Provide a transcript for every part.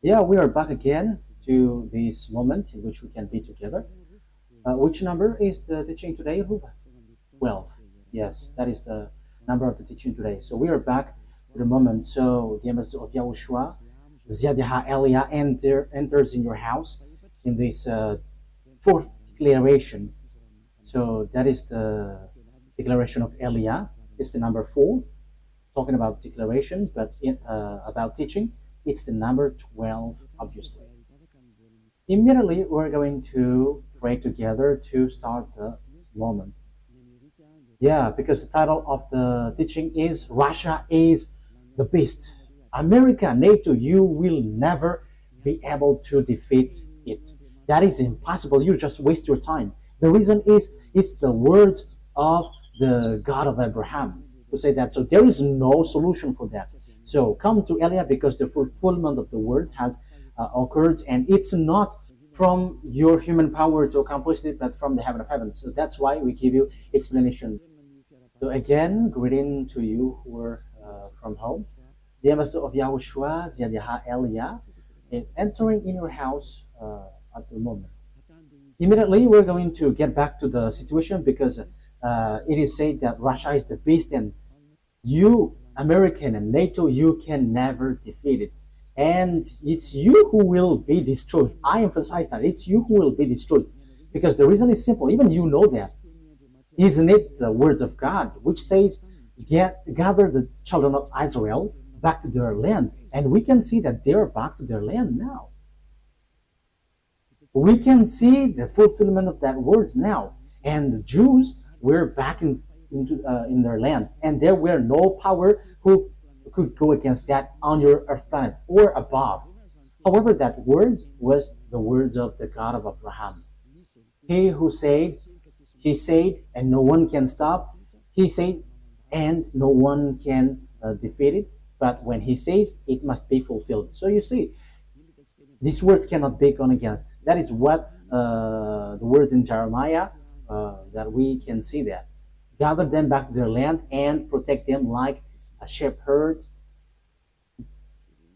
Yeah, we are back again to this moment in which we can be together. Which number is the teaching today, Ruba? 12. Yes, that is the number of the teaching today. So we are back to the moment. So the ambassador of YAHOSHUAH, Ziadiha Elia, enters in your house in this fourth declaration. So that is the declaration of Elia. It's the number 4, talking about declaration, but about teaching, it's the number 12, obviously. Immediately, we're going to pray together to start the moment. Yeah, because the title of the teaching is Russia is the beast. America, NATO, you will never be able to defeat it. That is impossible. You just waste your time. The reason is it's the words of the God of Abraham who say that. So there is no solution for that. So come to Elia because the fulfillment of the words has occurred, and it's not from your human power to accomplish it, but from the heaven of heavens. So that's why we give you explanation. So again, greeting to you who are from home. The ambassador of YAHOSHUAH, Ziadiha Elia, is entering in your house at the moment. Immediately, we're going to get back to the situation because it is said that Russia is the beast, and you, American and NATO, you can never defeat it. And it's you who will be destroyed. I emphasize that. It's you who will be destroyed. Because the reason is simple. Even you know that. Isn't it the words of God, which says, gather the children of Israel back to their land. And we can see that they're back to their land now. We can see the fulfillment of that words now. And the Jews were back in their land. And there were no power who could go against that on your earth planet or above. However, that word was the words of the God of Abraham. He who said, he said, and no one can stop. He said, and no one can defeat it. But when he says, it must be fulfilled. So you see, these words cannot be gone against. That is what the words in Jeremiah, that we can see that. Gather them back to their land and protect them like a shepherd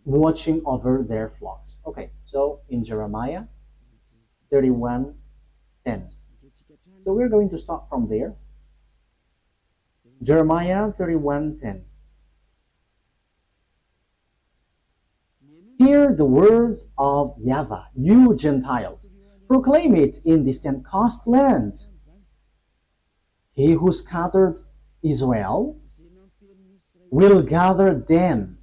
watching over their flocks. Okay, so in Jeremiah 31:10. So we're going to start from there. Jeremiah 31:10. Hear the word of YAHVAH, you Gentiles. Proclaim it in distant coastlands. He who scattered Israel will gather them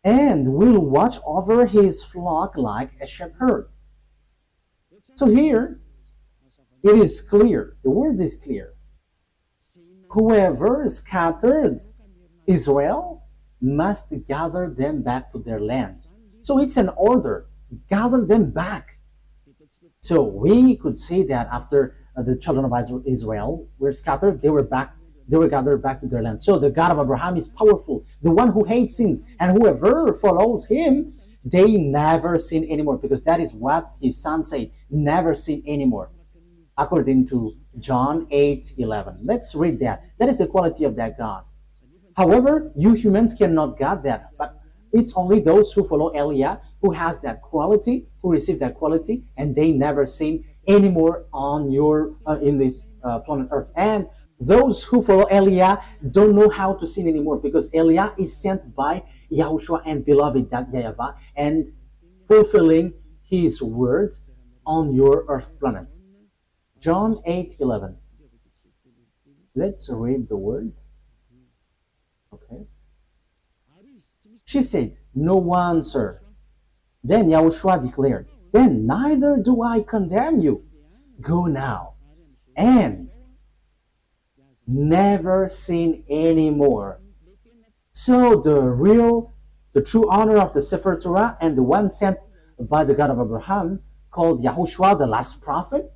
and will watch over his flock like a shepherd. So here, it is clear. The word is clear. Whoever scattered Israel must gather them back to their land. So it's an order. Gather them back. So we could say that after the children of Israel were scattered, they were gathered back to their land. So the God of Abraham is powerful, the one who hates sins, and whoever follows him, they never sin anymore, because that is what his son said, never sin anymore, according to John 8:11. Let's read that. That is the quality of that God. However, you humans cannot get that, but it's only those who follow Elia who has that quality, who receive that quality, and they never sin anymore on your in this planet Earth. And those who follow Elia don't know how to sin anymore, because Elia is sent by YAHOSHUAH and beloved YAHVAH and fulfilling his word on your earth planet. John 8:11. Let's read the word. Okay. She said, "No one, sir." Then YAHOSHUAH declared, "Then neither do I condemn you. Go now and never sin anymore." So the true honor of the Sefer Torah and the one sent by the God of Abraham, called YAHOSHUAH, the last prophet,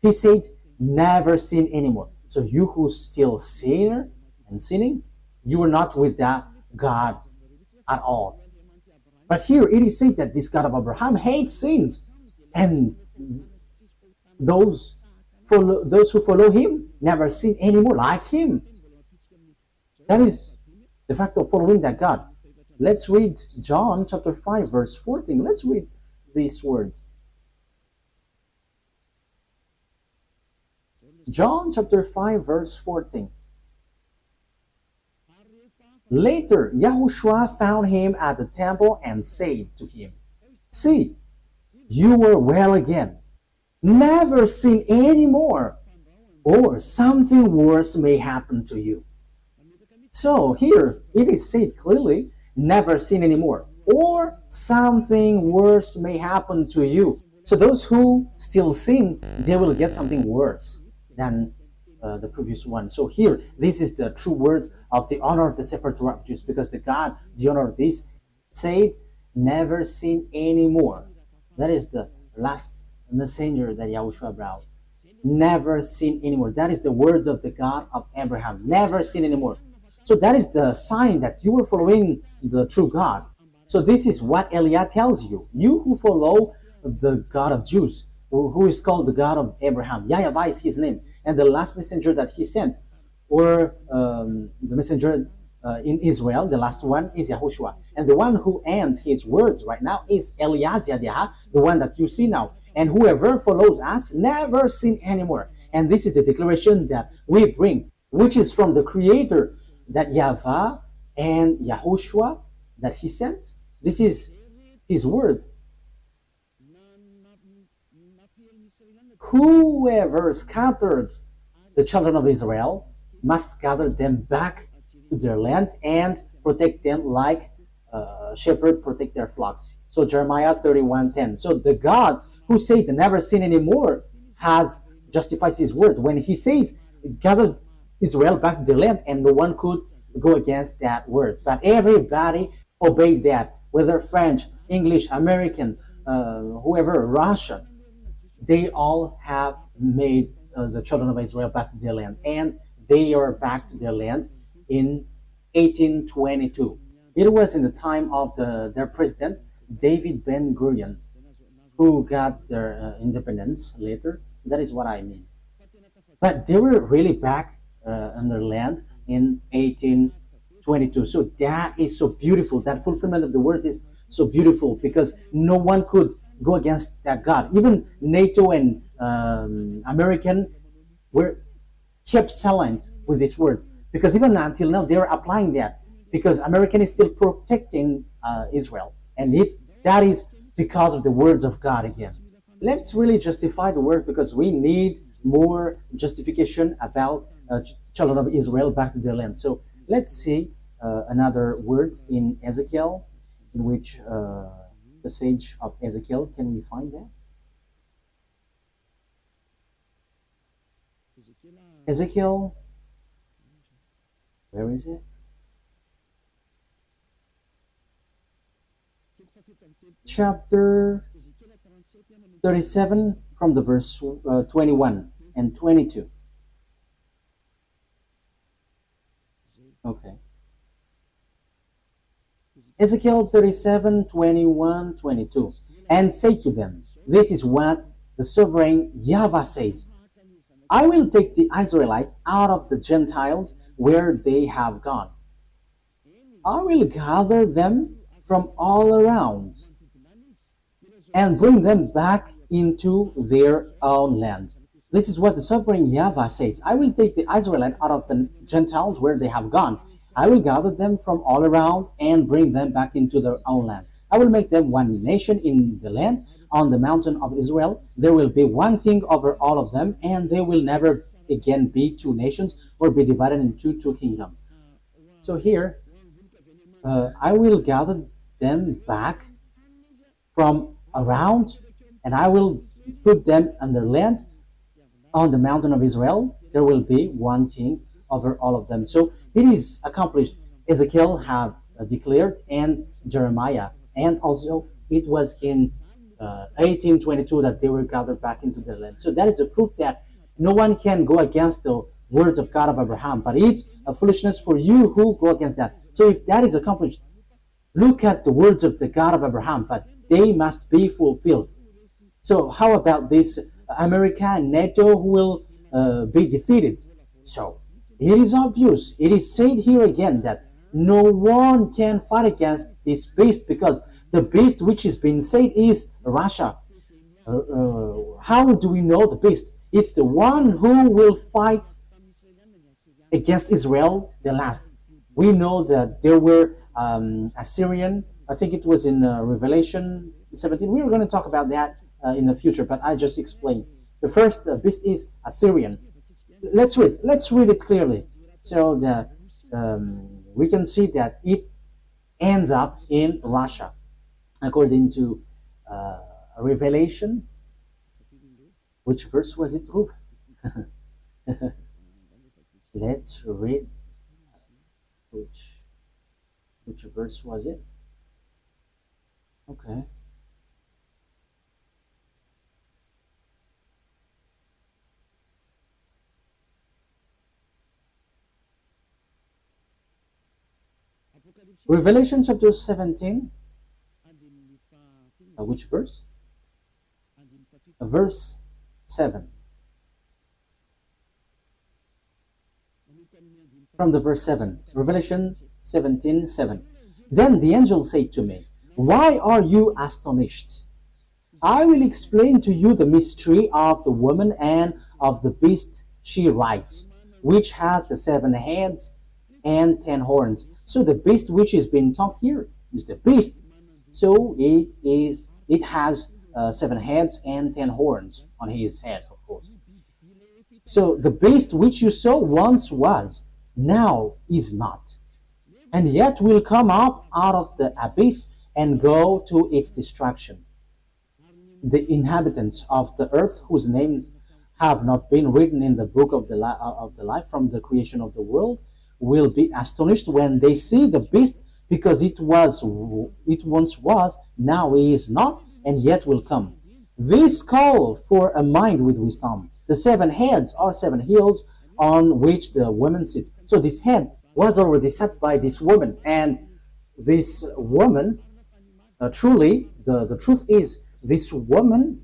he said, never sin anymore. So you who still sinner and sinning, you are not with that God at all. But here it is said that this God of Abraham hates sins, and those who follow him never sin anymore like him. That is the fact of following that God. Let's read John chapter 5 verse 14. Let's read these words. John chapter 5 verse 14. Later, YAHOSHUAH found him at the temple and said to him, "See, you were well again. Never sin any more, or something worse may happen to you." So here it is said clearly, never sin anymore, or something worse may happen to you. So those who still sin, they will get something worse than the previous one. So here, this is the true words of the honor of the Sefer Torah of Jews, because the God, the honor of this, said, never sin anymore. That is the last messenger that YAHOSHUAH brought. Never sin anymore. That is the words of the God of Abraham. Never sin anymore. So that is the sign that you are following the true God. So this is what Eliah tells you. You who follow the God of Jews, who is called the God of Abraham. YAHVAH is his name. And the last messenger that he sent, or the messenger in Israel, the last one is YAHOSHUAH. And the one who ends his words right now is Eliezer, the one that you see now. And whoever follows us never sin anymore. And this is the declaration that we bring, which is from the Creator, that YAHVAH and YAHOSHUAH that he sent. This is his word. Whoever scattered the children of Israel must gather them back to their land and protect them like shepherds protect their flocks. So Jeremiah 31:10. So the God who said never sin anymore has justifies his word when he says gather Israel back to their land, and no one could go against that word. But everybody obeyed that, whether French, English, American, whoever, Russian. They all have made the children of Israel back to their land, and they are back to their land in 1822. It was in the time of their president, David Ben-Gurion, who got their independence later. That is what I mean. But they were really back on their land in 1822. So that is so beautiful. That fulfillment of the word is so beautiful, because no one could go against that God. Even NATO and American were kept silent with this word, because even until now they are applying that, because American is still protecting Israel, and that is because of the words of God again. Let's really justify the word, because we need more justification about children of Israel back to their land. So let's see another word in Ezekiel, in which the sage of Ezekiel. Can we find that? Ezekiel, where is it? Chapter 37 from the verse 21 and 22. Okay. Ezekiel 37, 21, 22. And say to them, this is what the sovereign YAHVAH says. I will take the Israelites out of the Gentiles where they have gone. I will gather them from all around and bring them back into their own land. This is what the sovereign YAHVAH says. I will take the Israelites out of the Gentiles where they have gone. I will gather them from all around and bring them back into their own land. I will make them one nation in the land on the mountain of Israel. There will be one king over all of them, and they will never again be two nations or be divided into two kingdoms. So here, I will gather them back from around, and I will put them on their land on the mountain of Israel. There will be one king over all of them. So it is accomplished. Ezekiel have declared, and Jeremiah, and also it was in 1822 that they were gathered back into their land. So that is a proof that no one can go against the words of God of Abraham, but it's a foolishness for you who go against that. So if that is accomplished, look at the words of the God of Abraham, but they must be fulfilled. So how about this America and NATO who will be defeated? So it is obvious. It is said here again that no one can fight against this beast, because the beast which is being said is Russia. How do we know the beast? It's the one who will fight against Israel the last. We know that there were Assyrian. I think it was in Revelation 17. We were going to talk about that in the future, but I just explained. The first beast is Assyrian. Let's read. Let's read it clearly, so that we can see that it ends up in Russia, according to Revelation. Which verse was it, Rube? Let's read. Which verse was it? Okay. Revelation chapter 17. Which verse? Verse 7. From the verse 7. Revelation 17:7. Then the angel said to me, "Why are you astonished? I will explain to you the mystery of the woman and of the beast she rides, which has the 7 heads and 10 horns." So the beast which is being talked here is the beast. So it has 7 heads and 10 horns on his head, of course. So the beast which you saw once was, now is not, and yet will come up out of the abyss and go to its destruction. The inhabitants of the earth, whose names have not been written in the book of the life from the creation of the world, will be astonished when they see the beast, because it once was, now is not, and yet will come. This call for a mind with wisdom. The 7 heads are 7 hills on which the woman sits. So this head was already set by this woman, and this woman, truly, the truth is, this woman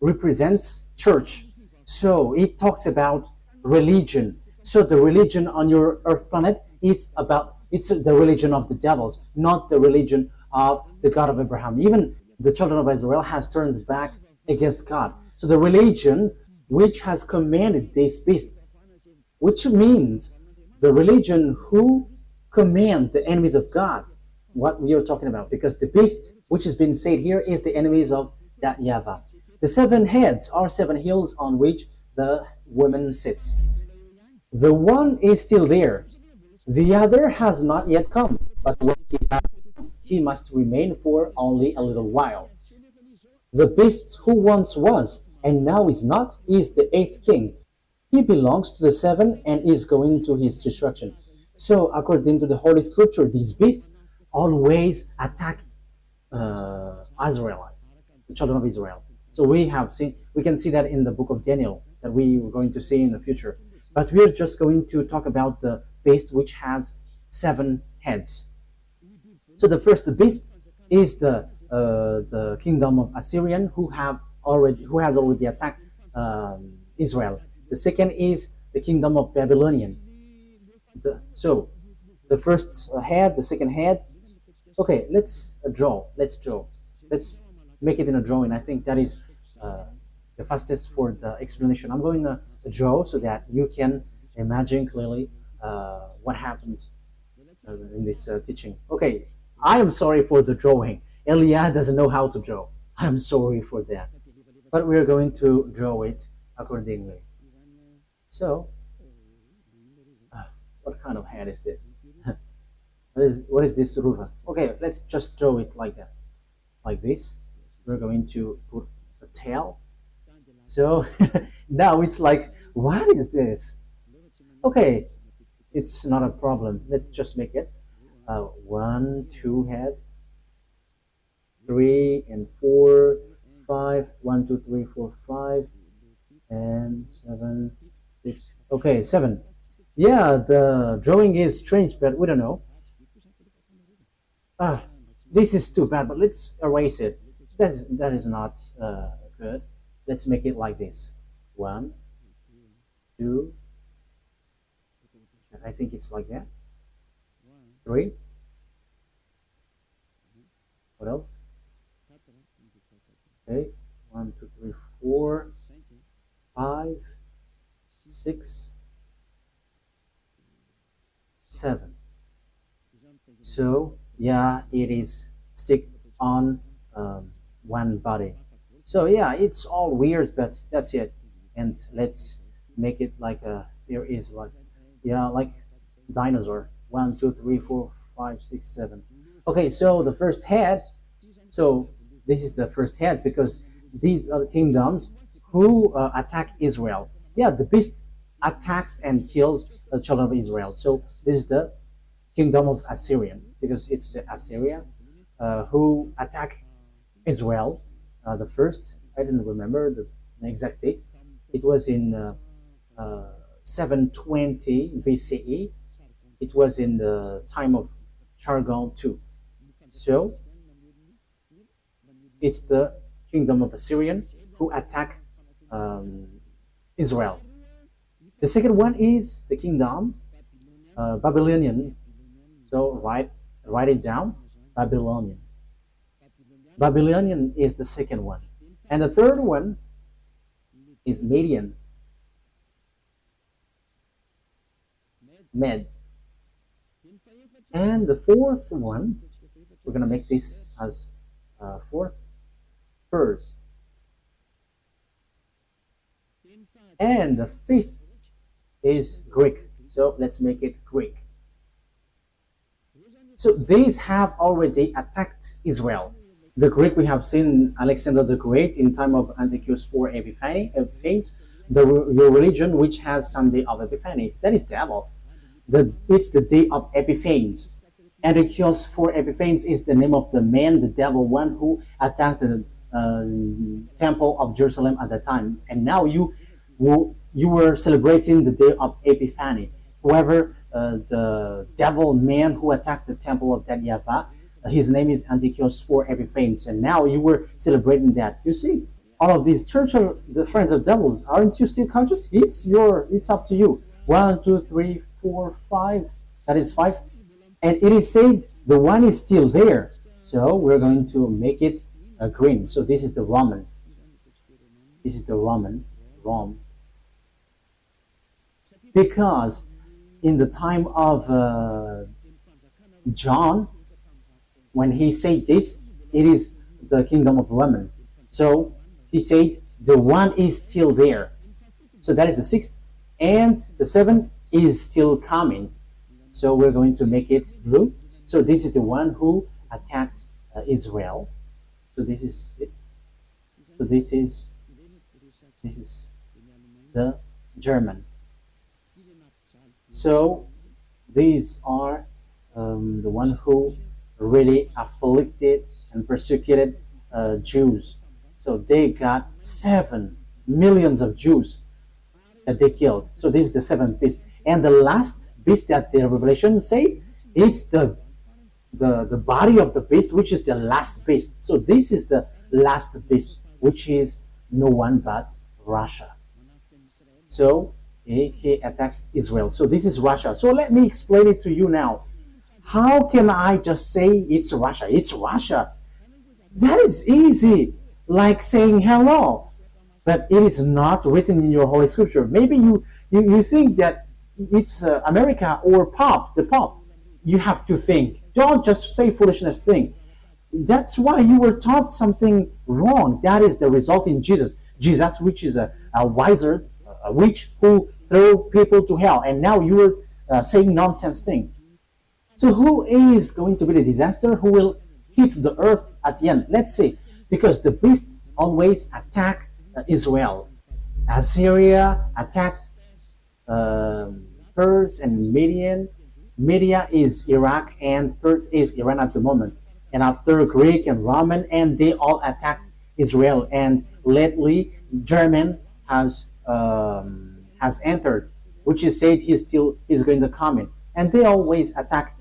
represents church. So it talks about religion. So the religion on your earth planet, it's the religion of the devils, not the religion of the God of Abraham. Even the children of Israel has turned back against God. So the religion which has commanded this beast, which means the religion who command the enemies of God, what we are talking about, because the beast which has been said here is the enemies of that YAHVAH. The 7 heads are 7 hills on which the woman sits. The one is still there. The other has not yet come, but when he has come, he must remain for only a little while. The beast who once was and now is not is the 8th king. He belongs to the 7 and is going to his destruction. So according to the Holy Scripture, these beasts always attack Israelites, the children of Israel. So we can see that in the book of Daniel, that we are going to see in the future. But we are just going to talk about the beast which has 7 heads. So the first beast is the kingdom of Assyrian, who has already attacked Israel. The second is the kingdom of Babylonian. So the first head, the second head. Okay, let's draw. Let's make it in a drawing. I think that is the fastest for the explanation. I'm going to draw so that you can imagine clearly what happens in this teaching. Okay, I am sorry for the drawing. Elia doesn't know how to draw. I'm sorry for that. But we're going to draw it accordingly. So, what kind of head is this? What is this, Ruva? Okay, let's just draw it like that. Like this. We're going to put a tail. So, now it's like, what is this? Okay, it's not a problem. Let's just make it 1, 2 head, 3 and 4, 5, 1, 2, 3, 4, 5, and 7, 6. Okay, 7. Yeah, the drawing is strange, but we don't know. This is too bad, but let's erase it. That is not good. Let's make it like this. 1, 2, I think it's like that. 3. What else? Okay, 1, 2, 3, 4, 5, 6, 7. So yeah, it is stick on one body. So yeah, it's all weird, but that's it. And let's make it like there is like, yeah, like dinosaur. 1, 2, 3, 4, 5, 6, 7. Okay, so the first head. So this is the first head because these are the kingdoms who attack Israel. Yeah, the beast attacks and kills the children of Israel. So this is the kingdom of Assyrian because it's the Assyria who attack Israel. The first, I didn't remember the exact date. It was in 720 BCE. It was in the time of Sargon II. So it's the kingdom of Assyrian who attack Israel. The second one is the kingdom Babylonian. So write it down, Babylonian. Babylonian is the second one. And the third one is Median. Med. And the fourth one, we're going to make this as fourth, Pers. And the fifth is Greek. So let's make it Greek. So these have already attacked Israel. The Greek, we have seen Alexander the Great in time of Antiochus IV Epiphanes, the religion which has Sunday of Epiphany. That is devil. It's the day of Epiphanes. Antiochus IV Epiphanes is the name of the man, the devil one who attacked the temple of Jerusalem at the time. And now you were celebrating the day of Epiphany. Whoever the devil man who attacked the temple of that YAHVAH, his name is Antiochus IV Epiphanes, and now you were celebrating that. You see, all of these church are the friends of devils. Aren't you still conscious? It's up to you. 1, 2, 3, 4, 5. That is 5. And it is said the one is still there. So we're going to make it green. So this is the Roman. This is the Rome. Because in the time of John, when he said this, it is the kingdom of Roman. So he said the one is still there. So that is the 6th. And the 7th is still coming. So we're going to make it blue. So this is the one who attacked Israel. So this is it. So this is the German. So these are the one who really afflicted and persecuted Jews. So they got 7 millions of Jews that they killed. So this is the 7th beast. And the last beast that the Revelation say, it's the body of the beast, which is the last beast. So this is the last beast, which is no one but Russia. So he attacks Israel. So this is Russia. So let me explain it to you now. How can I just say it's Russia? It's Russia. That is easy, like saying hello. But it is not written in your Holy Scripture. Maybe you think that it's America or the Pope. You have to think. Don't just say foolishness thing. That's why you were taught something wrong. That is the result in Jesus. Jesus, which is a witch who threw people to hell. And now you are saying nonsense thing. So who is going to be the disaster? Who will hit the earth at the end? Let's see. Because the beast always attack Israel. Assyria attacked Pers and Median. Media is Iraq and Pers is Iran at the moment. And after Greek and Roman, and they all attacked Israel. And lately, German has entered, which is said he's going to come in. And they always attack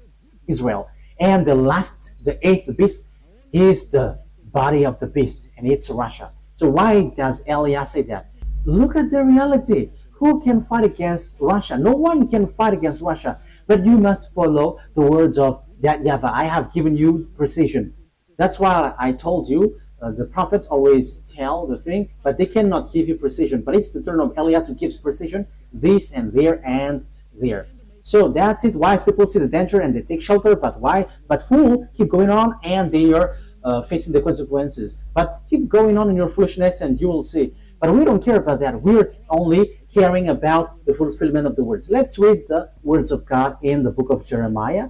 Israel. And the 8th beast is the body of the beast, and it's Russia. So why does Elias say that? Look at the reality. who can fight against Russia? No one can fight against Russia. But you must follow the words of that YAHVAH. I have given you precision. That's why I told you the prophets always tell the thing, but they cannot give you precision. But it's the turn of Eliah to give precision, this and there and there. So that's it. Wise people see the danger and they take shelter, but why? But fool keep going on and they are facing the consequences. But keep going on in your foolishness and you will see. But we don't care about that. We're only caring about the fulfillment of the words. Let's read the words of God in the book of Jeremiah.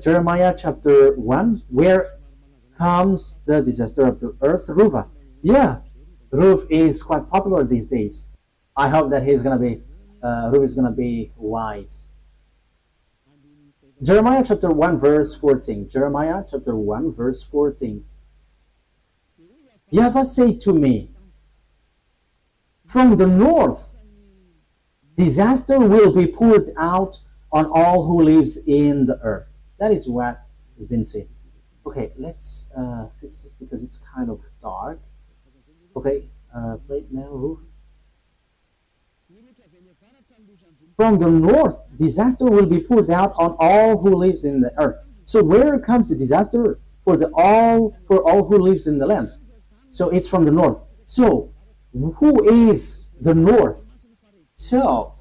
Jeremiah chapter 1, where comes the disaster of the earth, YAHVAH. Yeah, YAHVAH is quite popular these days. I hope that YAHVAH is gonna be wise. Jeremiah chapter 1 verse 14. Jeremiah chapter 1 verse 14. YAHVAH said to me, from the north, disaster will be poured out on all who lives in the earth. That is what has been said. Okay, let's fix this because it's kind of dark. Okay, play it now. From the north, disaster will be poured out on all who lives in the earth. So where comes the disaster for all who lives in the land? So it's from the north. So who is the north? So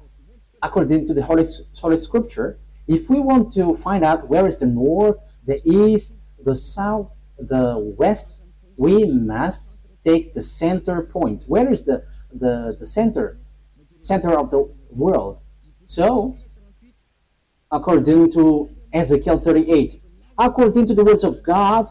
according to the Holy Scripture, if we want to find out where is the north, the east, the south, the west, we must take the center point. Where is the center of the world? So according to Ezekiel 38, according to the words of God,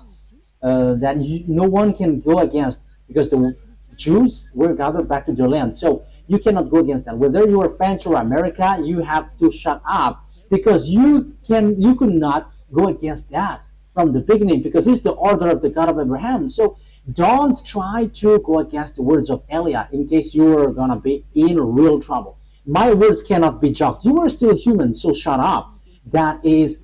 that no one can go against, because the Jews were gathered back to their land. So you cannot go against that. Whether you are French or America, you have to shut up, because you could not go against that from the beginning, because it's the order of the God of Abraham. So don't try to go against the words of Eliah in case you are gonna be in real trouble. My words cannot be joked. You are still human, so shut up. That is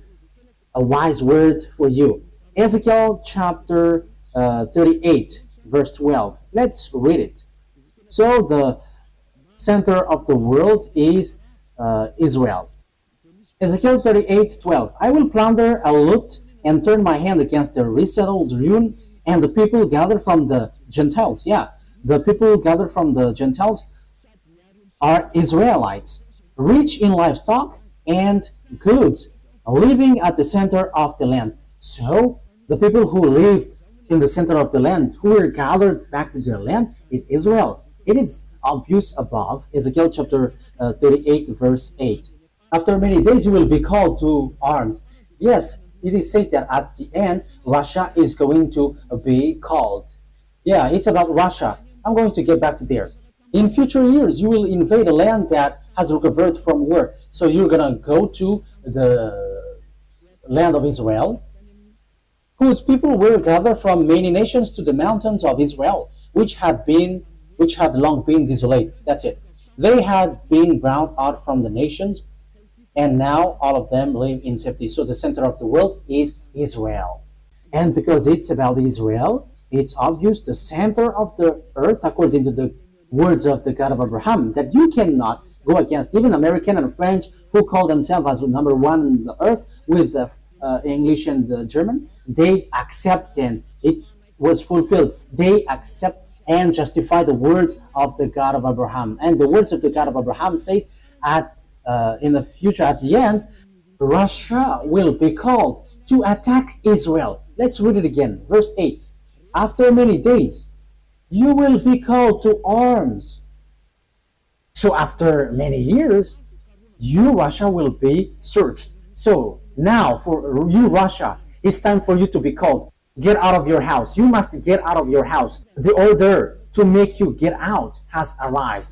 a wise word for you. Ezekiel chapter 38 verse 12. Let's read it. So the center of the world is Israel. Ezekiel 38:12. I will plunder, I'll loot, and turn my hand against the resettled ruin, and the people gathered from the Gentiles. Yeah, the people gathered from the Gentiles are Israelites, rich in livestock and goods, living at the center of the land. So the people who lived in the center of the land, who were gathered back to their land, is Israel. It is obvious above, Ezekiel chapter 38 verse 8. After many days you will be called to arms. Yes, it is said that at the end Russia is going to be called. Yeah, it's about Russia. I'm going to get back to there. In future years you will invade a land that has recovered from war. So you're gonna go to the land of Israel, whose people were gathered from many nations to the mountains of Israel, which had long been desolate. That's it. They had been ground out from the nations, and now all of them live in safety. So the center of the world is Israel. And because it's about Israel, it's obvious the center of the earth, according to the words of the God of Abraham, that you cannot go against. Even American and French, who call themselves as number one on the earth with the English and the German, they accept, and it was fulfilled. They accept and justify the words of the God of Abraham. And the words of the God of Abraham say in the future, at the end, Russia will be called to attack Israel. Let's read it again. Verse 8. After many days, you will be called to arms. So after many years, you, Russia, will be searched. So now for you, Russia, it's time for you to be called. Get out of your house. You must get out of your house. The order to make you get out has arrived.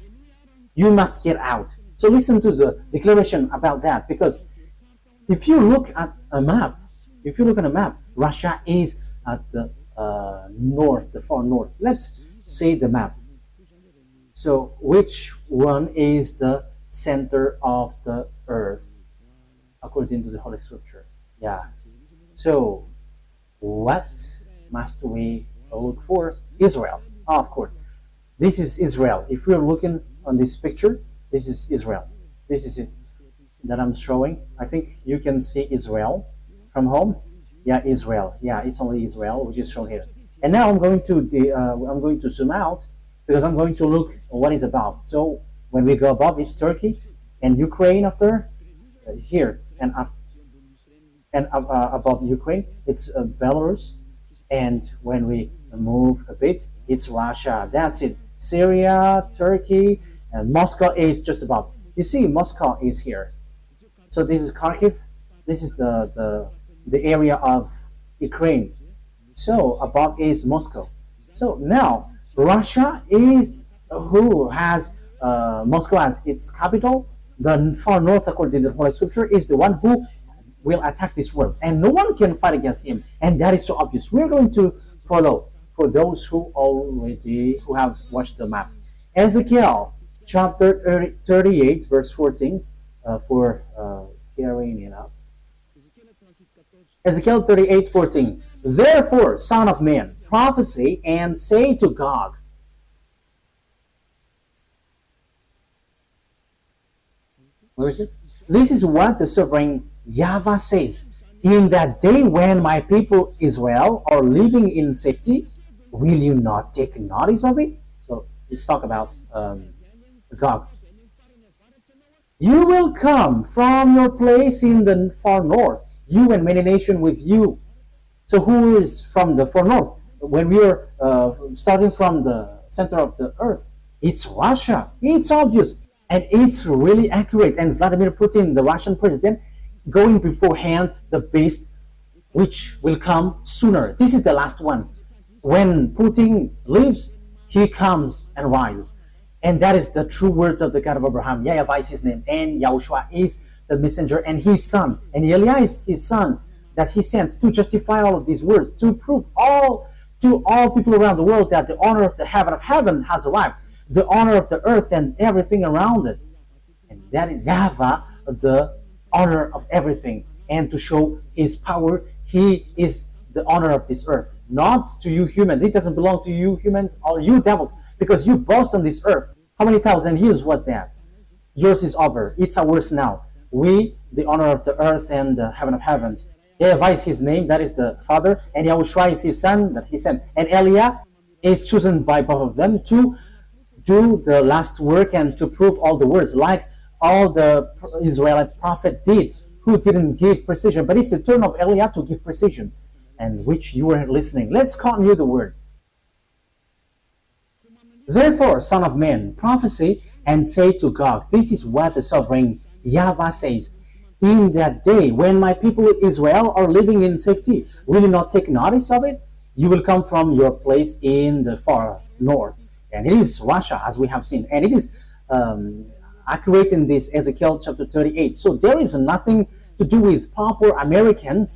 You must get out. So listen to the declaration about that, because if you look at a map, Russia is at the north, the far north. Let's say the map. So which one is the center of the earth according to the Holy Scripture? Yeah. So what must we look for? Israel, of course. This is Israel. If you're looking on this picture, this is Israel. This is it that I'm showing. I think you can see Israel from home. Yeah, Israel. Yeah, it's only Israel, which is shown here. And now I'm going to zoom out because I'm going to look what is above. So when we go above, it's Turkey and Ukraine after here, and above Ukraine, it's Belarus. And when we move a bit, it's Russia. That's it. Syria, Turkey, and Moscow is just above. You see, Moscow is here. So this is Kharkiv. This is the area of Ukraine. So above is Moscow. So now Russia is who has Moscow as its capital. The far north, according to the Holy Scripture, is the one who will attack this world, and no one can fight against him. And that is so obvious. We're going to follow for those who have watched the map. Ezekiel chapter 38, verse 14, for carrying it up. Ezekiel 38:14. Therefore, son of man, prophesy and say to Gog. Where is it? This is what the sovereign YAHVAH says. In that day when my people Israel are living in safety, will you not take notice of it? So let's talk about Gog. You will come from your place in the far north, you and many nations with you. So who is from the far north? When we are starting from the center of the earth, it's Russia. It's obvious. And it's really accurate. And Vladimir Putin, the Russian president, going beforehand the beast which will come sooner. This is the last one. When Putin leaves, he comes and rises. And that is the true words of the God of Abraham. YAHVAH is his name, and YAHOSHUAH is the messenger and his son. And Eliah is his son that he sends to justify all of these words, to prove to all people around the world that the honor of the heaven of heaven has arrived, the honor of the earth and everything around it. And that is YAHVAH, the honor of everything. And to show his power, he is the honor of this earth, not to you humans. It doesn't belong to you humans or you devils, because you boast on this earth. How many thousand years was that? Yours is over. It's ours now. We, the honor of the earth and the heaven of heavens. YAHVAH is his name, that is the Father, and YAHOSHUAH is his son that he sent. And Eliah is chosen by both of them to do the last work and to prove all the words, like all the Israelite prophet did, who didn't give precision. But it's the turn of Eliah to give precision, and which you were listening. Let's continue the word. Therefore, son of man, prophesy and say to Gog, this is what the sovereign YAHVAH says. In that day, when my people Israel are living in safety, will you not take notice of it? You will come from your place in the far north. And it is Russia, as we have seen. And it is accurate in this Ezekiel chapter 38. So there is nothing to do with proper American.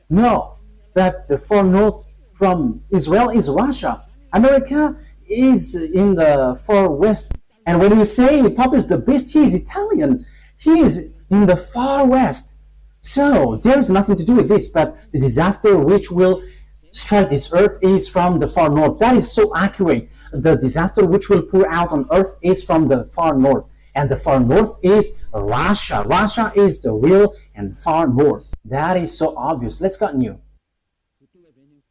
No, but the far north from Israel is Russia. America is in the far west. And when you say Papa is the beast, he is Italian. He is in the far west. So there is nothing to do with this, but the disaster which will strike this earth is from the far north. That is so accurate. The disaster which will pour out on earth is from the far north. And the far north is Russia. Russia is the real and far north. That is so obvious. Let's continue.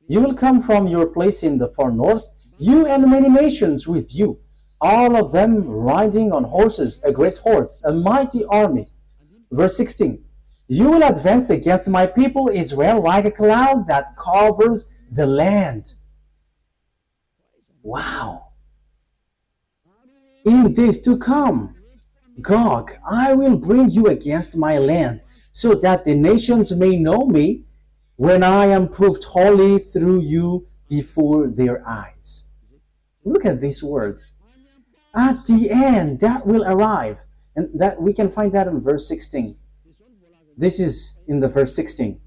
You will come from your place in the far north, you and many nations with you, all of them riding on horses, a great horde, a mighty army. Verse 16. You will advance against my people Israel like a cloud that covers the land. Wow. In days to come, Gog, I will bring you against my land, so that the nations may know me when I am proved holy through you before their eyes. Look at this word. At the end, that will arrive. And that we can find that in verse 16. This is in the verse 16.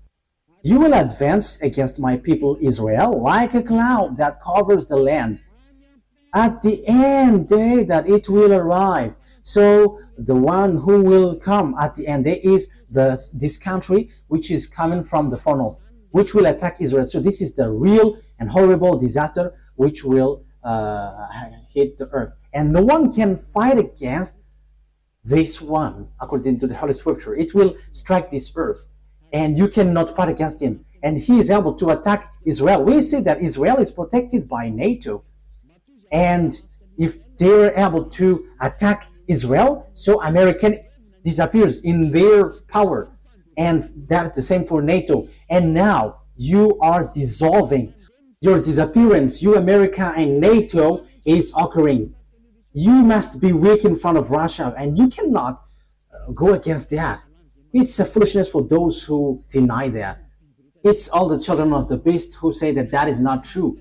You will advance against my people Israel like a cloud that covers the land. At the end day that it will arrive. So the one who will come at the end day is this country which is coming from the far north, which will attack Israel. So this is the real and horrible disaster which will hit the earth, and no one can fight against this one. According to the Holy Scripture, it will strike this earth, and you cannot fight against him, and he is able to attack Israel. We see that Israel is protected by NATO, and if they are able to attack Israel, so American disappears in their power, and that's the same for NATO. And now you are dissolving. Your disappearance, you America and NATO, is occurring. You must be weak in front of Russia, and you cannot go against that. It's a foolishness for those who deny that. It's all the children of the beast who say that that is not true.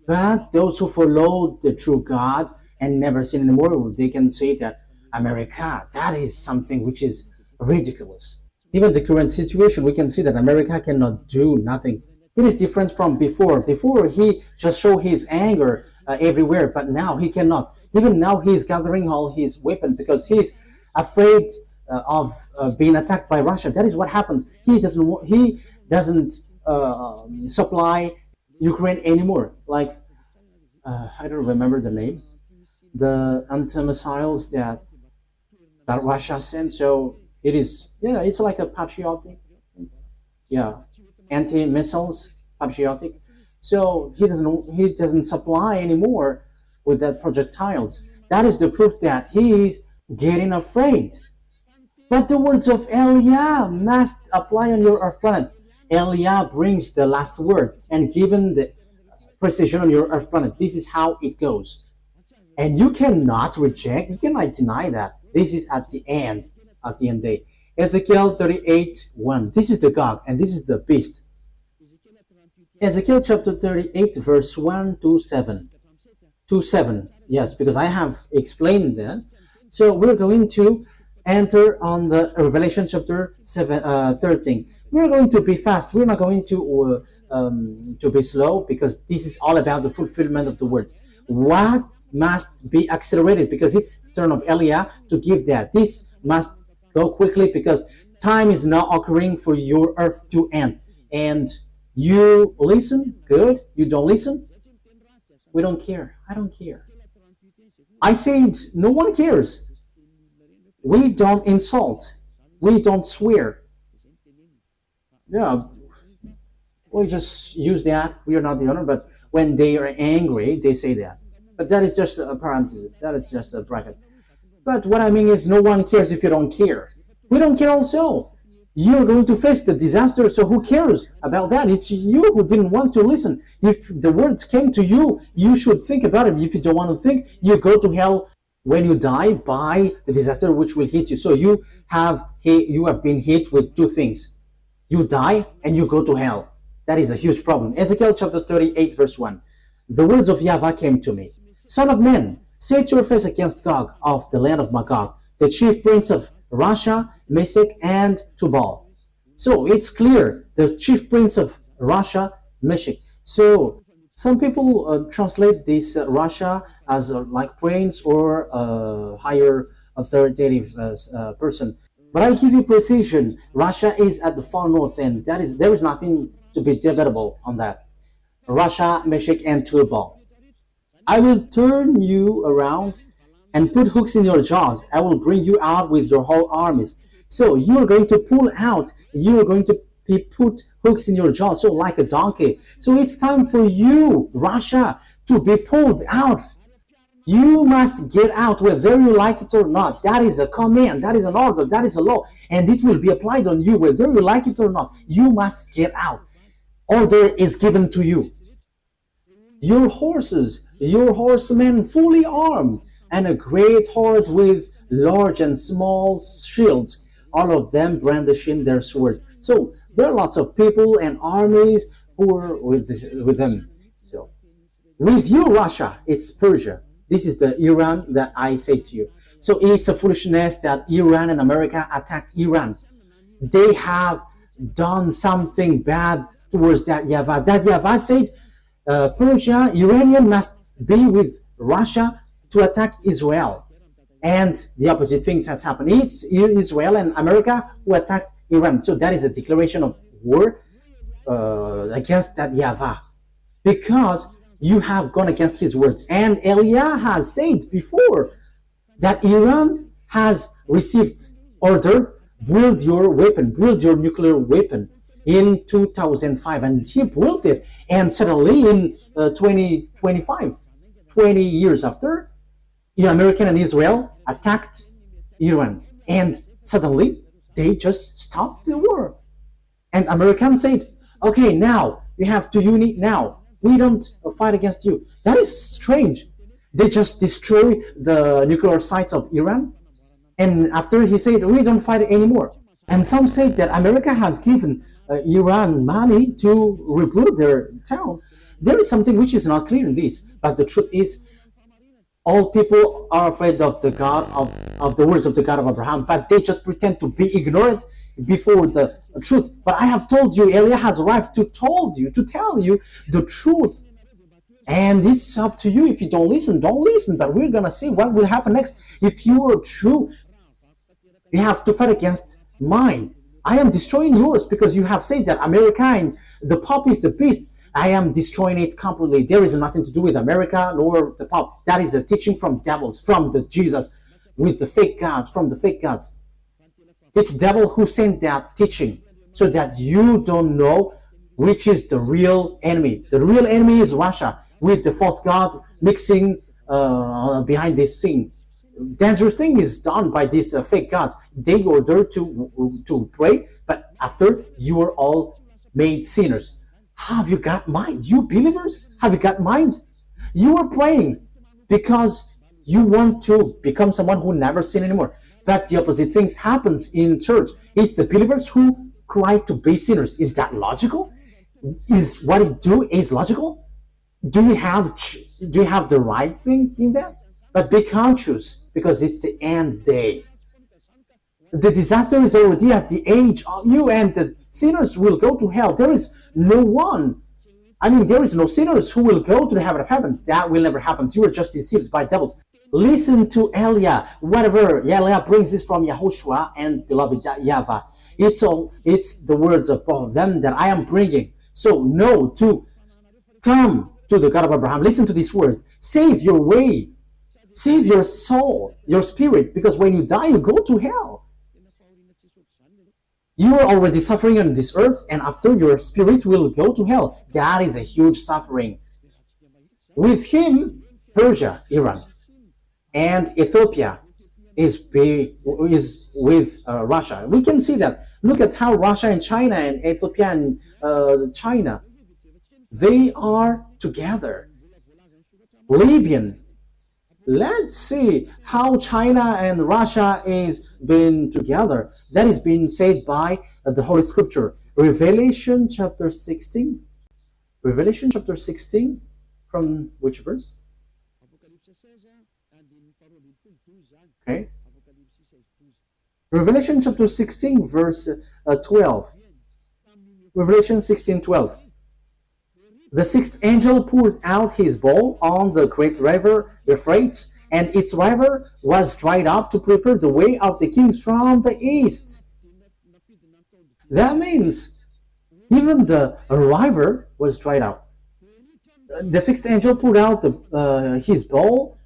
But those who follow the true God and never sin anymore, they can say that America, that is something which is ridiculous. Even the current situation, we can see that America cannot do nothing. It is different from before. Before, he just showed his anger everywhere, but now he cannot. Even now, he is gathering all his weapons because he is afraid of being attacked by Russia. That is what happens. He doesn't supply Ukraine anymore. Like I don't remember the name. The anti-missiles that Russia sent. So it is, yeah, it's like a patriotic, yeah, anti-missiles, patriotic. So he doesn't supply anymore with that projectiles. That is the proof that he is getting afraid. But the words of YAH must apply on your earth planet. YAH brings the last word, and given the precision on your earth planet, this is how it goes. And you cannot reject, you cannot deny that. This is at the end day. Ezekiel 38:1. This is the Gog, and this is the beast. Ezekiel chapter 38, verse 1 to 7. To 7. Yes, because I have explained that. So we're going to enter on the Revelation chapter 13. We're going to be fast. We're not going to be slow, because this is all about the fulfillment of the words. What must be accelerated, because it's the turn of YAH to give that. This must go quickly, because time is now occurring for your earth to end. And you listen, good. You don't listen, we don't care. I don't care. I said no one cares. We don't insult. We don't swear. Yeah, we just use that. We are not the owner, but when they are angry, they say that. But that is just a parenthesis. That is just a bracket. But what I mean is, no one cares if you don't care. We don't care also. You're going to face the disaster, so who cares about that? It's you who didn't want to listen. If the words came to you, you should think about it. If you don't want to think, you go to hell when you die by the disaster which will hit you. So you have been hit with two things. You die and you go to hell. That is a huge problem. Ezekiel chapter 38, verse 1. The words of YAHVAH came to me. Son of man, set your face against Gog of the land of Magog, the chief prince of Russia, Meshech, and Tubal. So it's clear, the chief prince of Russia, Meshech. So some people translate this Russia as like prince or higher authoritative person. But I give you precision. Russia is at the far north end. There is nothing to be debatable on that. Russia, Meshech, and Tubal. I will turn you around and put hooks in your jaws. I will bring you out with your whole armies. So you're going to pull out. You're going to put hooks in your jaws, so like a donkey. So it's time for you, Russia, to be pulled out. You must get out whether you like it or not. That is a command. That is an order. That is a law. And it will be applied on you whether you like it or not. You must get out. Order is given to you. Your horses, your horsemen fully armed, and a great horde with large and small shields, all of them brandishing their swords. So there are lots of people and armies who are with them. So with you, Russia, it's Persia. This is the Iran that I say to you. So it's a foolishness that Iran and America attacked Iran. They have done something bad towards that YAHVAH. That YAHVAH said Persia, Iranian must be with Russia to attack Israel. And the opposite things has happened. It's Israel and America who attacked Iran. So that is a declaration of war against that YAHVAH. Because you have gone against his words. And Elia has said before that Iran has received order, build your weapon, build your nuclear weapon in 2005, and he built it. And suddenly in 2025, 20 years after, America and Israel attacked Iran, and suddenly they just stopped the war. And Americans said, okay, now you have to unite now. We don't fight against you. That is strange. They just destroy the nuclear sites of Iran. And after he said, we don't fight anymore. And some say that America has given Iran money to rebuild their town. There is something which is not clear in this. But the truth is, all people are afraid of the God of the words of the God of Abraham, but they just pretend to be ignorant before the truth. But I have told you, Elia has arrived to tell you the truth. And it's up to you. If you don't listen, don't listen. But we're gonna see what will happen next. If you are true, you have to fight against mine. I am destroying yours because you have said that America and the Pope is the beast. I am destroying it completely. There is nothing to do with America nor the Pope. That is a teaching from devils, from the Jesus, with the fake gods, from the fake gods. It's devil who sent that teaching so that you don't know which is the real enemy. The real enemy is Russia, with the false god mixing behind this scene. Dangerous thing is done by these fake gods. They order to pray, but after you are all made sinners. Have you got mind? You believers, have you got mind? You are praying because you want to become someone who never sin anymore. But the opposite things happens in church. It's the believers who cry to be sinners. Is that logical? Is what you do is logical? Do you have the right thing in that? But be conscious, because it's the end day. The disaster is already at the age of you, and the sinners will go to hell. There is no one. There is no sinners who will go to the heaven of heavens. That will never happen. You are just deceived by devils. Listen to Elia. Whatever Elia brings is from YAHOSHUAH and beloved YAHVAH. It's the words of both of them that I am bringing. So know to come to the God of Abraham. Listen to this word. Save your way. Save your soul, your spirit, because when you die, you go to hell. You are already suffering on this earth, and after your spirit will go to hell. That is a huge suffering. With him, Persia, Iran, and Ethiopia is with Russia. We can see that. Look at how Russia and China and Ethiopia and China, they are together. Libyan. Let's see how China and Russia is being together. That is being said by the Holy Scripture. Revelation chapter 16. Revelation chapter 16, from which verse? Okay. Revelation chapter 16, verse 12. Revelation 16:12. The sixth angel poured out his bowl on the great river Euphrates, and its river was dried up to prepare the way of the kings from the east. That means even the river was dried up. The sixth angel poured out his bowl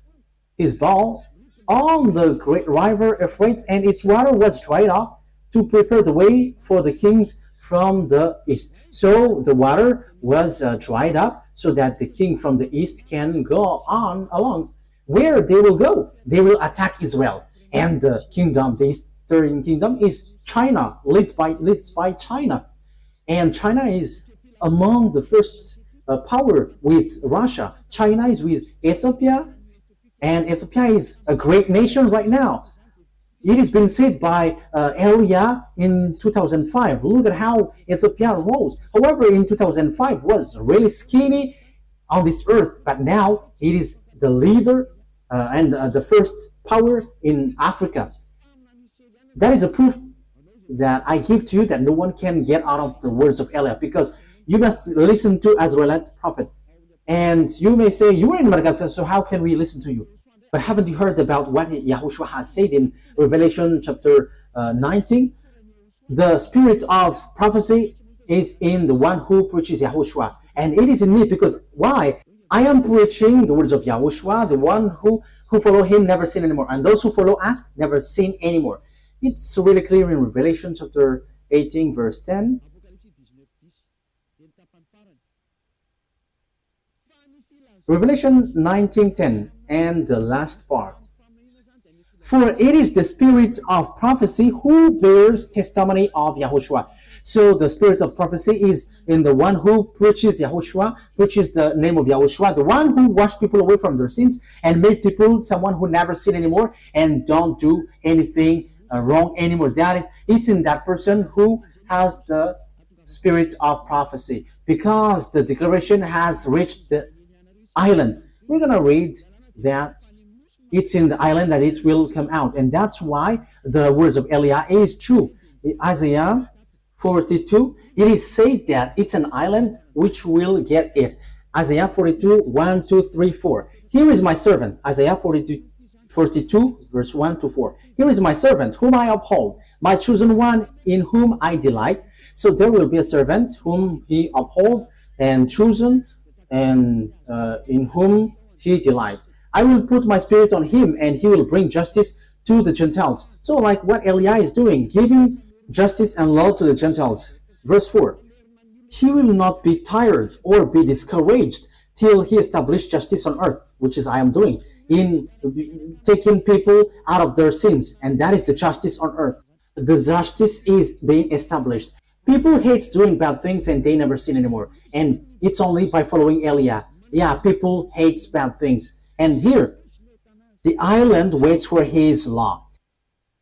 on the great river Euphrates, and its water was dried up to prepare the way for the kings from the east. So the water was dried up so that the king from the east can go on along. Where they will go? They will attack Israel. And the kingdom, the eastern kingdom, is China, led by China. And China is among the first power with Russia. China is with Ethiopia, and Ethiopia is a great nation right now. It has been said by Elia in 2005. Look at how Ethiopia rose. However, in 2005 was really skinny on this earth, but now it is the leader and the first power in Africa. That is a proof that I give to you that no one can get out of the words of Elia, because you must listen to Israelite prophet. And you may say, you are in Madagascar, so how can we listen to you? But haven't you heard about what YAHOSHUAH has said in Revelation chapter 19? The spirit of prophecy is in the one who preaches YAHOSHUAH. And it is in me because, why? I am preaching the words of Yahushua, the one who follow him never sin anymore, and those who follow us never sin anymore. It's really clear in Revelation chapter 18, verse 10. Revelation 19:10, and the last part. For it is the spirit of prophecy who bears testimony of Yahushua. So the spirit of prophecy is in the one who preaches Yahushua, preaches the name of Yahushua, the one who washed people away from their sins and made people someone who never sin anymore and don't do anything wrong anymore. It's in that person who has the spirit of prophecy, because the declaration has reached the island. We're going to read that it's in the island that it will come out, and that's why the words of Eliah is true. Isaiah 42, it is said that it's an island which will get it. Isaiah 42, 1, 2, 3, 4. Here is my servant. Isaiah 42, verse 1 to 4. Here is my servant whom I uphold, my chosen one in whom I delight. So there will be a servant whom he uphold and chosen, and in whom he delight. I will put my spirit on him, and he will bring justice to the Gentiles. So like what Eliah is doing, giving justice and law to the Gentiles. Verse 4. He will not be tired or be discouraged till he established justice on earth, which is I am doing, in taking people out of their sins. And that is the justice on earth. The justice is being established. People hate doing bad things and they never sin anymore. And it's only by following Eliah. Yeah, people hate bad things. And here, the island waits for his law.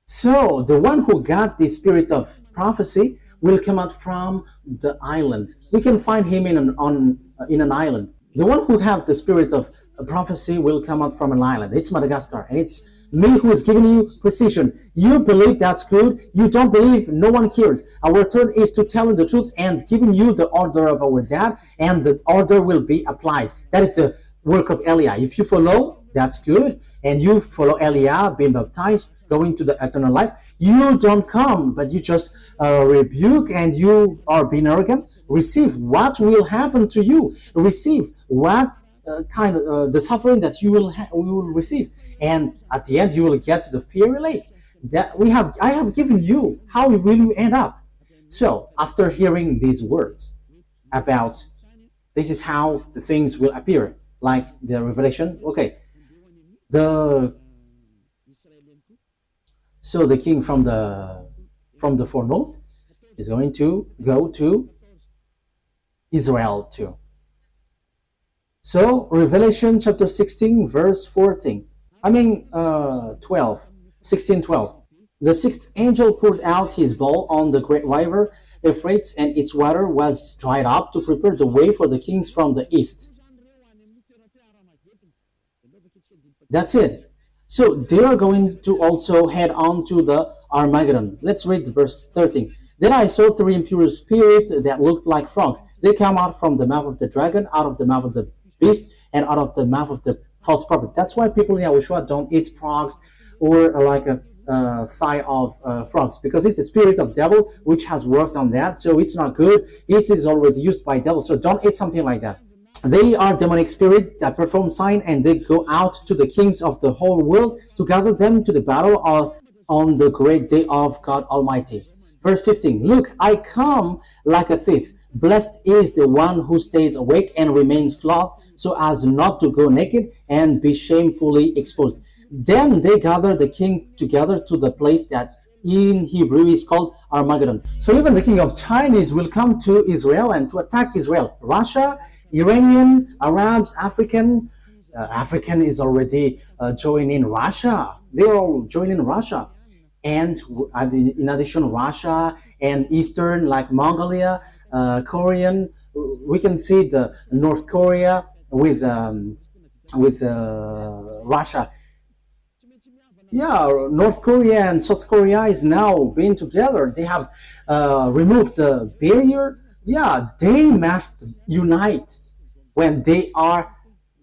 So the one who got the spirit of prophecy will come out from the island. We can find him in an island. The one who have the spirit of prophecy will come out from an island. It's Madagascar, and it's me who is giving you precision. You believe that's good. You don't believe, no one cares. Our turn is to tell you the truth and giving you the order of our dad, and the order will be applied. That is the work of Eliah. If you follow, that's good, and you follow Eliah, being baptized, going to the eternal life. You don't come, but you just rebuke, and you are being arrogant. Receive what will happen to you. Receive what kind of the suffering that you will receive, and at the end you will get to the fiery lake. I have given you. How will you end up? So after hearing these words about this is how the things will appear, like the revelation. Okay, so the king from the far north is going to go to Israel too. So Revelation chapter 16 verse 14. 12. The sixth angel poured out his bowl on the great river Euphrates, and its water was dried up to prepare the way for the kings from the east. That's it. So they are going to also head on to the Armageddon. Let's read verse 13. Then I saw three impure spirits that looked like frogs. They come out from the mouth of the dragon, out of the mouth of the beast, and out of the mouth of the false prophet. That's why people in Yahushua don't eat frogs or like a thigh of frogs, because it's the spirit of devil which has worked on that. So it's not good. It is already used by devil. So don't eat something like that. They are demonic spirit that perform sign, and they go out to the kings of the whole world to gather them to the battle on the great day of God Almighty. Verse 15. Look, I come like a thief. Blessed is the one who stays awake and remains clothed, so as not to go naked and be shamefully exposed. Then they gather the king together to the place that in Hebrew is called Armageddon. So even the king of Chinese will come to Israel and to attack Israel. Russia, Iranian, Arabs, African is already joining Russia. They're all joining Russia. And in addition, Russia and Eastern, like Mongolia, Korean, we can see the North Korea with Russia. Yeah, North Korea and South Korea is now being together. They have removed the barrier. Yeah, they must unite when they are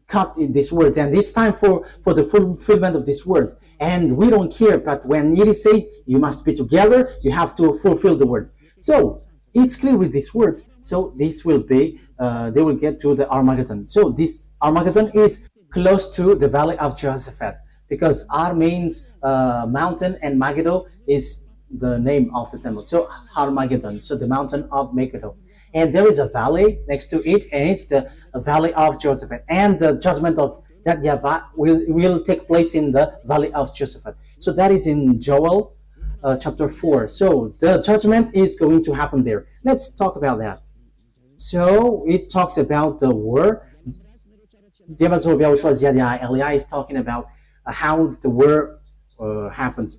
cut in this word, and it's time for the fulfillment of this word. And we don't care, but when it is said you must be together, you have to fulfill the word. So it's clear with these words. So this will be, they will get to the Armageddon. So this Armageddon is close to the valley of Jehoshaphat, because Ar means mountain, and Megiddo is the name of the temple. So Armageddon, so the mountain of Megiddo. And there is a valley next to it, and it's the valley of Jehoshaphat. And the judgment of that YAHVAH will take place in the valley of Jehoshaphat. So that is in Joel chapter 4. So the judgment is going to happen there. Let's talk about that. So it talks about the war. YAHOSHUAH is talking about how the war happens.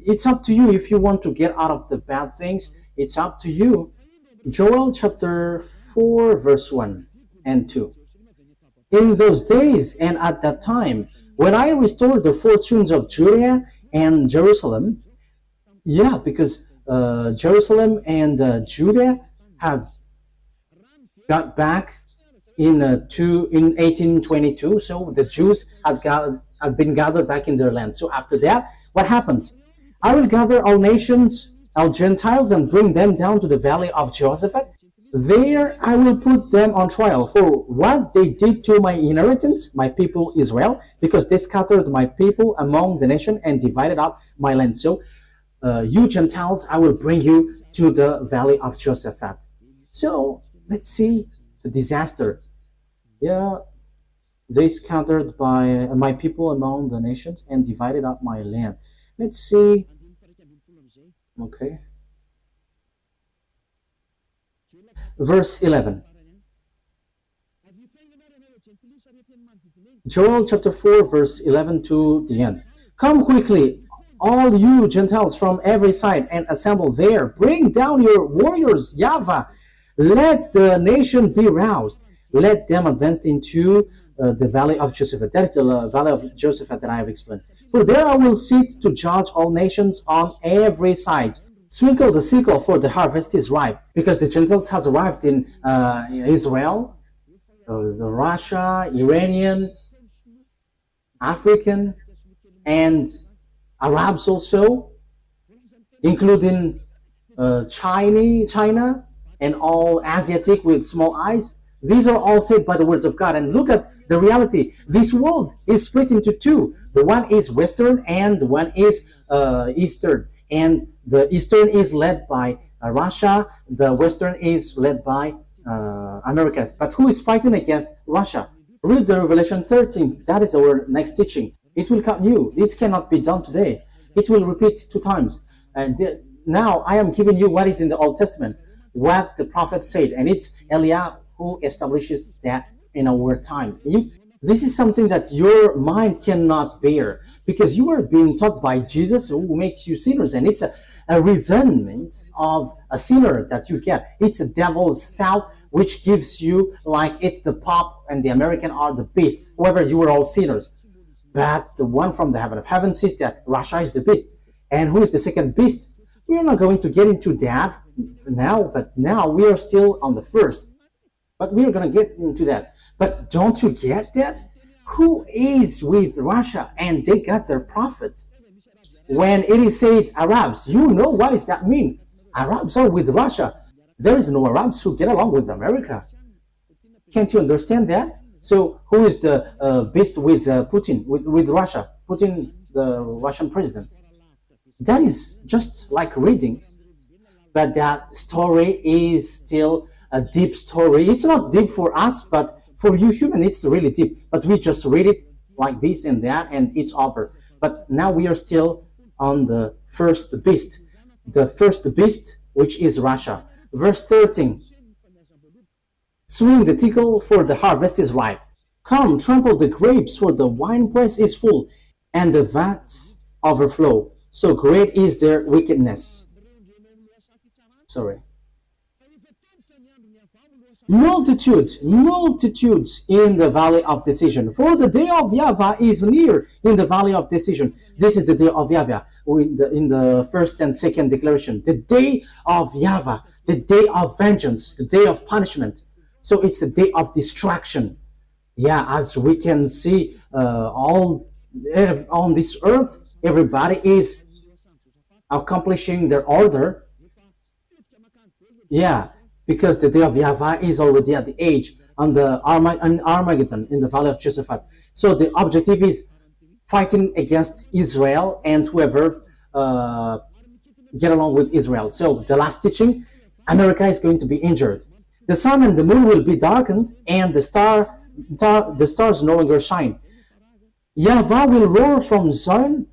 It's up to you if you want to get out of the bad things. It's up to you. Joel chapter 4 verse 1 and 2. In those days and at that time, when I restored the fortunes of Judah and Jerusalem, yeah, because Jerusalem and Judah has got back in 1822. So the Jews had been gathered back in their land. So after that, what happens? I will gather all nations, all Gentiles, and bring them down to the valley of Jehoshaphat. There I will put them on trial for what they did to my inheritance, my people Israel, because they scattered my people among the nation and divided up my land. So you Gentiles, I will bring you to the valley of Jehoshaphat. So let's see the disaster. Yeah, they scattered by my people among the nations and divided up my land. Let's see. Okay. Verse 11. Joel chapter 4 verse 11 to the end. Come quickly, all you Gentiles from every side, and assemble there. Bring down your warriors, YAHVAH. Let the nation be roused. Let them advance into the valley of Jehoshaphat. That is the valley of Jehoshaphat that I have explained. For there I will sit to judge all nations on every side. Sprinkle the sickle, for the harvest is ripe. Because the Gentiles has arrived in Israel, Russia, Iranian, African, and Arabs also, including China, and all Asiatic with small eyes. These are all saved by the words of God. And look at the reality. This world is split into two. The one is Western and the one is Eastern. And the Eastern is led by Russia. The Western is led by Americas. But who is fighting against Russia? Read the Revelation 13. That is our next teaching. It will come new. It cannot be done today. It will repeat 2 times. And now I am giving you what is in the Old Testament, what the prophet said. And it's Eliah who establishes that in our time. This is something that your mind cannot bear, because you are being taught by Jesus, who makes you sinners, and it's a resentment of a sinner that you get. It's a devil's thought which gives you like it's the Pope and the American are the beast. However, you are all sinners. But the one from the heaven of heaven says that Russia is the beast. And who is the second beast? We are not going to get into that now, but now we are still on the first. But we are going to get into that. But don't you get that? Who is with Russia? And they got their prophet. When it is said Arabs, you know what does that mean? Arabs are with Russia. There is no Arabs who get along with America. Can't you understand that? So who is the beast with Putin, with Russia? Putin, the Russian president. That is just like reading. But that story is still a deep story. It's not deep for us, but for you human, it's really deep. But we just read it like this and that, and it's over. But now we are still on the first beast. The first beast, which is Russia. Verse 13. Swing the tickle, for the harvest is ripe. Come, trample the grapes, for the winepress is full, and the vats overflow. So great is their wickedness. Sorry. Multitudes in the valley of decision. For the day of YAHVAH is near in the valley of decision. This is the day of YAHVAH in the first and second declaration. The day of YAHVAH, the day of vengeance, the day of punishment. So it's the day of destruction. Yeah, as we can see, all on this earth, everybody is accomplishing their order. Yeah, because the day of YAHVAH is already at the age on the Armageddon in the valley of Josaphat. So the objective is fighting against Israel and whoever get along with Israel. So the last teaching, America is going to be injured. The sun and the moon will be darkened, and the stars no longer shine. YAHVAH will roar from Zion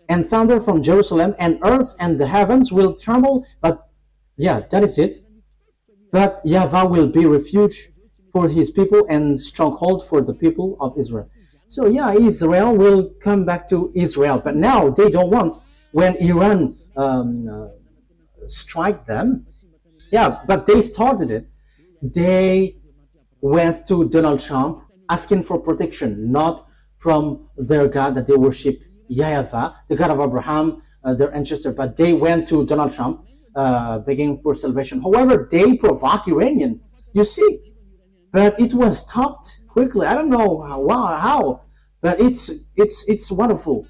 and thunder from Jerusalem, and earth and the heavens will tremble. But yeah, that is it. But YAHVAH will be refuge for his people and stronghold for the people of Israel. So yeah, Israel will come back to Israel, but now they don't want when Iran strike them. Yeah, but they started it. They went to Donald Trump asking for protection, not from their God that they worship, YAHVAH, the God of Abraham, their ancestor, but they went to Donald Trump begging for salvation. However, they provoke Iranian, you see, but it was stopped quickly. I don't know how, but it's wonderful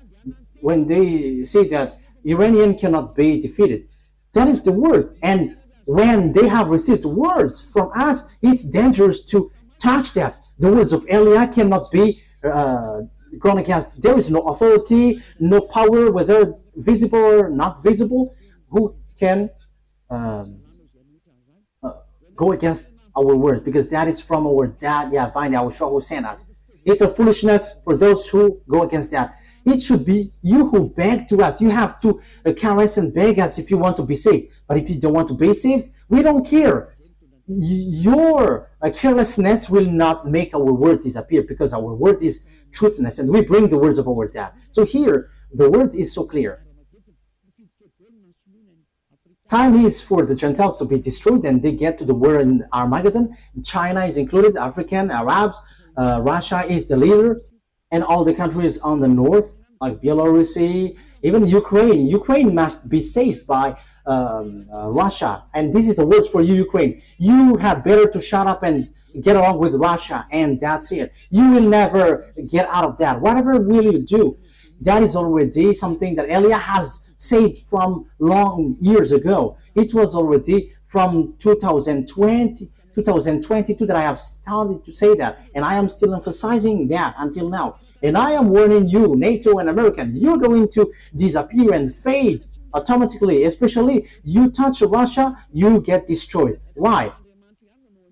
when they say that Iranian cannot be defeated. That is the word, and when they have received words from us, it's dangerous to touch that. The words of Eliah cannot be gone against. There is no authority, no power, whether visible or not visible, who can go against our word, because that is from our dad, YAHVAH, YAHOSHUAH, who sent us. It's a foolishness for those who go against that. It should be you who beg to us. You have to caress and beg us if you want to be saved. But if you don't want to be saved, we don't care. Your carelessness will not make our word disappear, because our word is truthness, and we bring the words of our dad. So here, the word is so clear. Time is for the Gentiles to be destroyed, and they get to the war in Armageddon. China is included, African, Arabs, Russia is the leader, and all the countries on the north, like Belarus, even Ukraine. Ukraine must be seized by Russia. And this is a word for you, Ukraine. You had better to shut up and get along with Russia, and that's it. You will never get out of that. Whatever will you do? That is already something that Eliah has said from long years ago. It was already from 2022 that I have started to say that, and I am still emphasizing that until now. And I am warning you, NATO and American, you're going to disappear and fade automatically. Especially you touch Russia, you get destroyed. Why?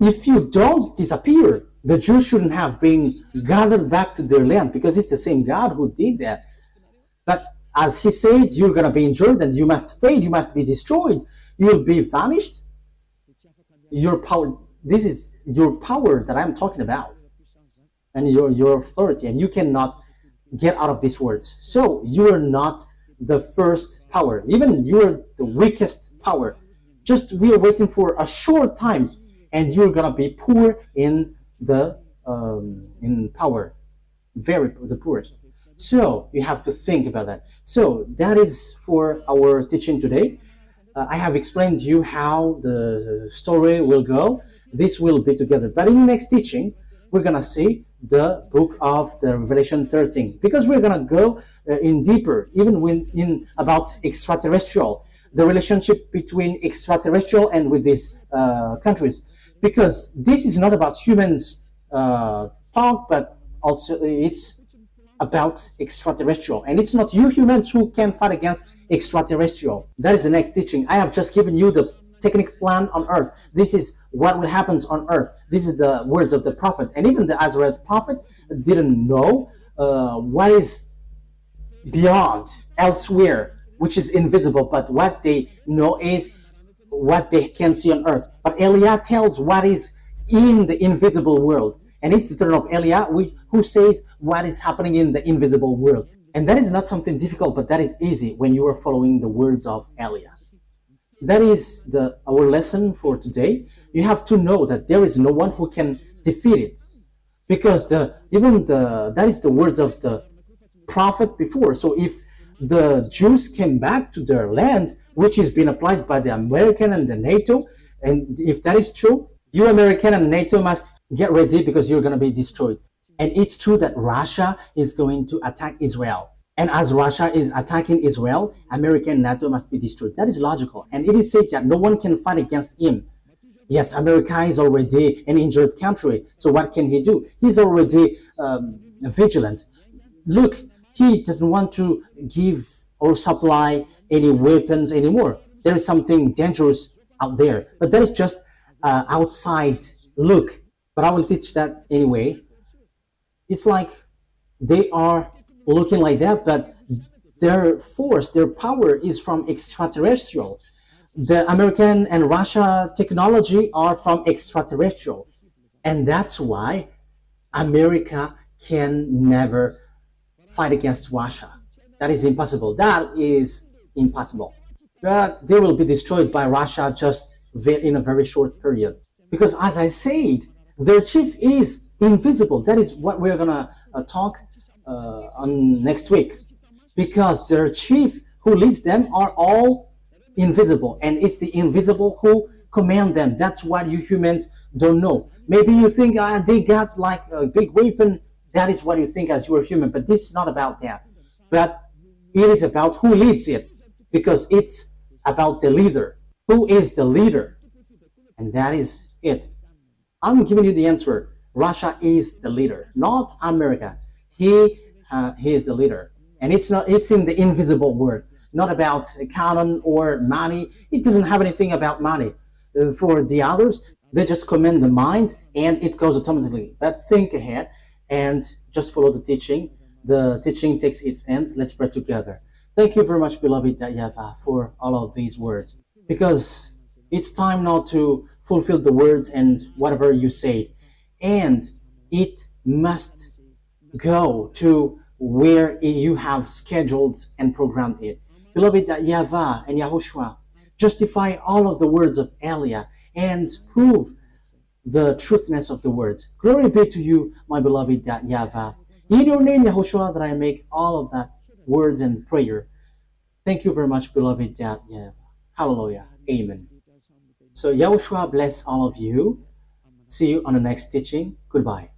If you don't disappear, the Jews shouldn't have been gathered back to their land, because it's the same God who did that. But as he said, you're going to be injured and you must fade, you must be destroyed, you will be vanished. Your power, this is your power that I'm talking about, and your authority, and you cannot get out of these words. So you are not the first power, even you are the weakest power. Just we are waiting for a short time, and you're gonna be poor in the in power, the poorest. So you have to think about that. So that is for our teaching today. I have explained to you how the story will go. This will be together. But in the next teaching, we're going to see the book of the Revelation 13. Because we're going to go in deeper, even in about extraterrestrial, the relationship between extraterrestrial and with these countries. Because this is not about humans talk, but also it's about extraterrestrial, and it's not you humans who can fight against extraterrestrial. That is the next teaching. I have just given you the technical plan on earth. This is what will happen on earth. This is the words of the prophet, and even the Azrael prophet didn't know what is beyond elsewhere, which is invisible, but what they know is what they can see on earth. But Eliah tells what is in the invisible world. And it's the turn of Eliah who says what is happening in the invisible world. And that is not something difficult, but that is easy when you are following the words of Eliah. That is our lesson for today. You have to know that there is no one who can defeat it. Because that is the words of the prophet before. So if the Jews came back to their land, which is being applied by the American and the NATO, and if that is true, you American and NATO must get ready, because you're going to be destroyed. And it's true that Russia is going to attack Israel. And as Russia is attacking Israel, America and NATO must be destroyed. That is logical. And it is said that no one can fight against him. Yes, America is already an injured country. So what can he do? He's already vigilant. Look, he doesn't want to give or supply any weapons anymore. There is something dangerous out there, but that is just outside look. But I will teach that anyway. It's like they are looking like that, but their force, their power is from extraterrestrial. The American and Russia technology are from extraterrestrial. And that's why America can never fight against Russia. That is impossible. That is impossible. But they will be destroyed by Russia just in a very short period. Because as I said, their chief is invisible. That is what we're gonna talk on next week. Because their chief who leads them are all invisible, and it's the invisible who command them. That's what you humans don't know. Maybe you think they got like a big weapon. That is what you think as you are human, but this is not about that. But it is about who leads it, because it's about the leader. Who is the leader? And that is it. I'm giving you the answer. Russia is the leader, not America. He is the leader, and it's not. It's in the invisible word, not about cannon or money. It doesn't have anything about money. For the others, they just command the mind, and it goes automatically. But think ahead and just follow the teaching. The teaching takes its end. Let's pray together. Thank you very much, beloved YAHVAH, for all of these words, because it's time now to fulfill the words and whatever you said, and it must go to where you have scheduled and programmed it. Beloved YAHVAH and YAHOSHUAH, justify all of the words of Elia and prove the truthness of the words. Glory be to you, my beloved YAHVAH. In your name, YAHOSHUAH, that I make all of that words and prayer. Thank you very much, beloved YAHVAH. Hallelujah. Amen. So YAHOSHUAH bless all of you. See you on the next teaching. Goodbye.